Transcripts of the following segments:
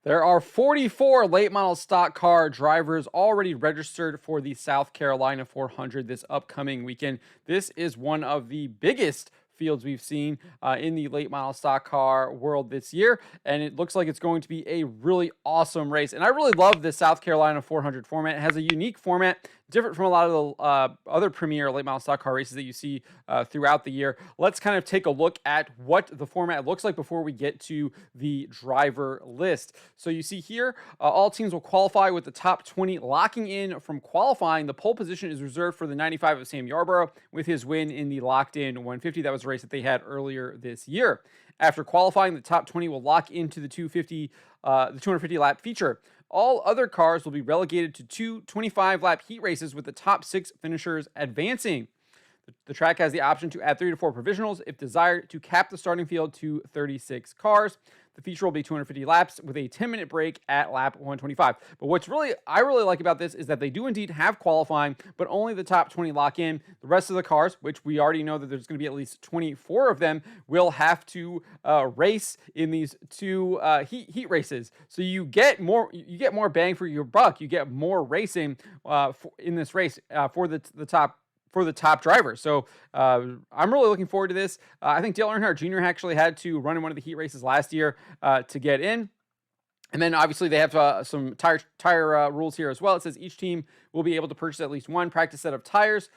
There are 44 late model stock car drivers already registered for the South Carolina 400 this upcoming weekend. This is one of the biggest fields we've seen in the late model stock car world this year, and it looks like it's going to be a really awesome race. And I really love this South Carolina 400 format. It has a unique format, different from a lot of the other premier late model stock car races that you see throughout the year. Let's kind of take a look at what the format looks like before we get to the driver list. So you see here, all teams will qualify with the top 20 locking in from qualifying. The pole position is reserved for the 95 of Sam Yarborough with his win in the locked in 150. That was a race that they had earlier this year. After qualifying, the top 20 will lock into the 250 lap feature. All other cars will be relegated to two 25-lap heat races with the top 6 finishers advancing. The track has the option to add 3 to 4 provisionals if desired to cap the starting field to 36 cars. The feature will be 250 laps with a 10-minute break at lap 125. But what's I really like about this is that they do indeed have qualifying, but only the top 20 lock in. The rest of the cars, which we already know that there's going to be at least 24 of them, will have to race in these two heat races. So you get more bang for your buck. You get more racing in this race for the top driver. So I'm really looking forward to this. I think Dale Earnhardt Jr. actually had to run in one of the heat races last year to get in. And then obviously they have some tire rules here as well. It says each team will be able to purchase at least one practice set of tires,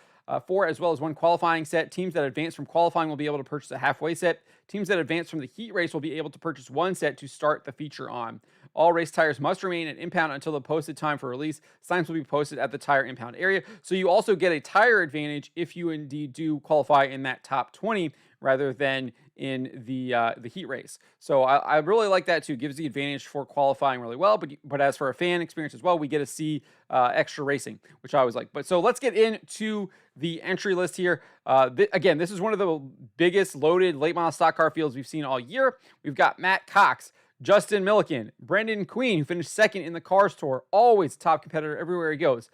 4 as well as one qualifying set. Teams that advance from qualifying will be able to purchase a halfway set. Teams that advance from the heat race will be able to purchase one set to start the feature on. All race tires must remain at impound until the posted time for release. Signs will be posted at the tire impound area. So you also get a tire advantage if you indeed do qualify in that top 20 rather than in the heat race. So I really like that too. Gives the advantage for qualifying really well. But as for a fan experience as well, we get to see extra racing, which I always like. But so let's get into the entry list here. Again, this is one of the biggest loaded late model stock car fields we've seen all year. We've got Matt Cox, Justin Milliken, Brenden Queen, who finished second in the Cars Tour, always top competitor everywhere he goes.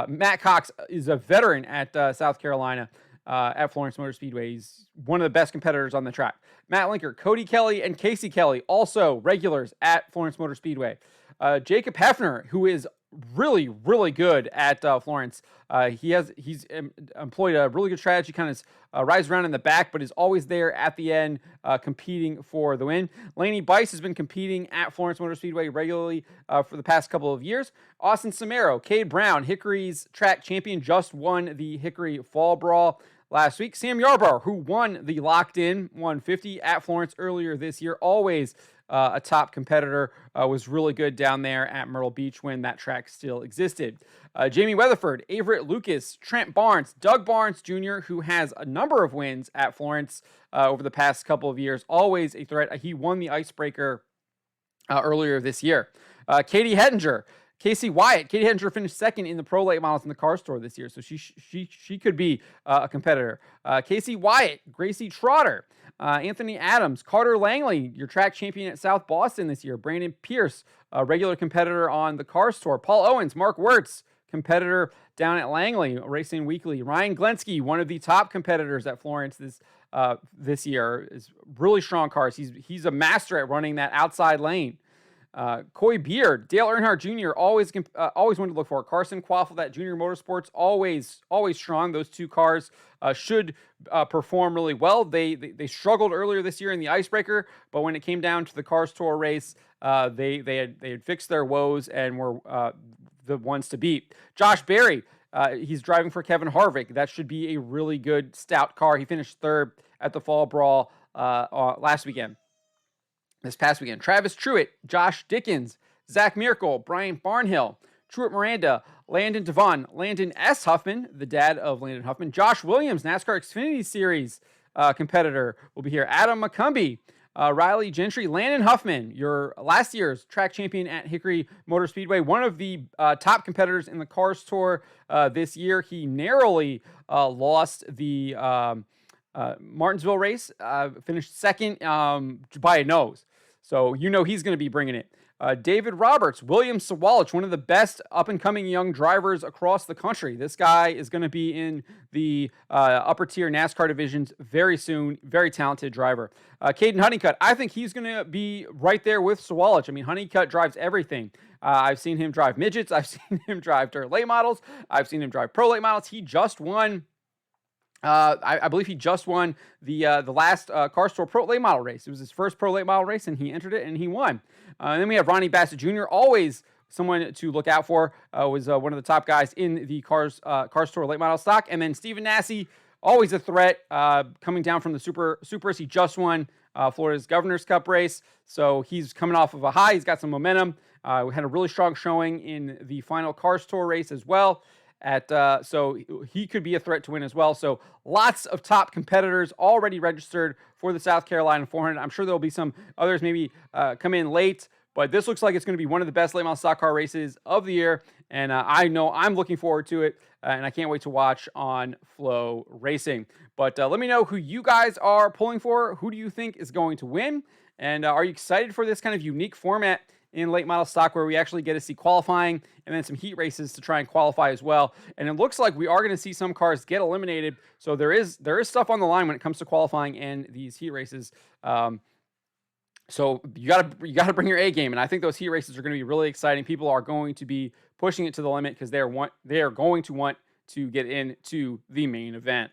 Matt Cox is a veteran at South Carolina at Florence Motor Speedway. He's one of the best competitors on the track. Matt Linker, Cody Kelly, and Casey Kelly, also regulars at Florence Motor Speedway. Jacob Hefner, who is really, really good at Florence. He's employed a really good strategy, kind of rides around in the back, but is always there at the end competing for the win. Laney Bice has been competing at Florence Motor Speedway regularly for the past couple of years. Austin Samaro, Cade Brown, Hickory's track champion, just won the Hickory Fall Brawl last week. Sam Yarborough, who won the locked-in 150 at Florence earlier this year, always a top competitor, was really good down there at Myrtle Beach when that track still existed. Jamie Weatherford, Averett Lucas, Trent Barnes, Doug Barnes Jr., who has a number of wins at Florence over the past couple of years, always a threat. He won the Icebreaker earlier this year. Katie Hettinger, Casey Wyatt. Katie Hettinger finished second in the Pro Late Models in the Car Store this year, so she could be a competitor. Casey Wyatt, Gracie Trotter, Anthony Adams, Carter Langley, your track champion at South Boston this year. Brandon Pierce, a regular competitor on the Car Store. Paul Owens, Mark Wirtz, competitor down at Langley, Racing Weekly. Ryan Glensky, one of the top competitors at Florence this year, is really strong cars. He's a master at running that outside lane. Coy Beard, Dale Earnhardt Jr. always wanted to look for. Carson, Kvapil, that Junior Motorsports, always strong. Those two cars should perform really well. They struggled earlier this year in the Icebreaker, but when it came down to the Cars Tour race, they had fixed their woes and were the ones to beat. Josh Berry, he's driving for Kevin Harvick. That should be a really good stout car. He finished third at the Fall Brawl this past weekend. Travis Truitt, Josh Dickens, Zach Miracle, Brian Barnhill, Truitt Miranda, Landon Devon, Landon S. Huffman, the dad of Landon Huffman, Josh Williams, NASCAR Xfinity Series competitor, will be here. Adam McCumbee, Riley Gentry, Landon Huffman, your last year's track champion at Hickory Motor Speedway, one of the top competitors in the Cars Tour this year. He narrowly lost the Martinsville race, finished second by a nose. So he's going to be bringing it. David Roberts, William Sawalich, one of the best up-and-coming young drivers across the country. This guy is going to be in the upper-tier NASCAR divisions very soon. Very talented driver. Caden Honeycutt, I think he's going to be right there with Sawalich. I mean, Honeycutt drives everything. I've seen him drive midgets. I've seen him drive dirt late models. I've seen him drive pro late models. He just won I believe he just won the last Car Store Pro Late Model race. It was his first Pro Late Model race, and he entered it, and he won. And then we have Ronnie Bassett Jr., always someone to look out for, was one of the top guys in the Car Store Late Model stock. And then Stephen Nasse, always a threat, coming down from the Supers. He just won Florida's Governor's Cup race, so he's coming off of a high. He's got some momentum. We had a really strong showing in the final Car Store race as well. So he could be a threat to win as well. So lots of top competitors already registered for the South Carolina 400. I'm sure there'll be some others maybe come in late, but this looks like it's going to be one of the best late model stock car races of the year. And I know I'm looking forward to it, and I can't wait to watch on Flow Racing. But let me know who you guys are pulling for. Who do you think is going to win? And are you excited for this kind of unique format in late model stock where we actually get to see qualifying and then some heat races to try and qualify as well? And it looks like we are going to see some cars get eliminated. So there is stuff on the line when it comes to qualifying and these heat races. So you gotta bring your A game, and I think those heat races are going to be really exciting. People are going to be pushing it to the limit because they are going to want to get into the main event.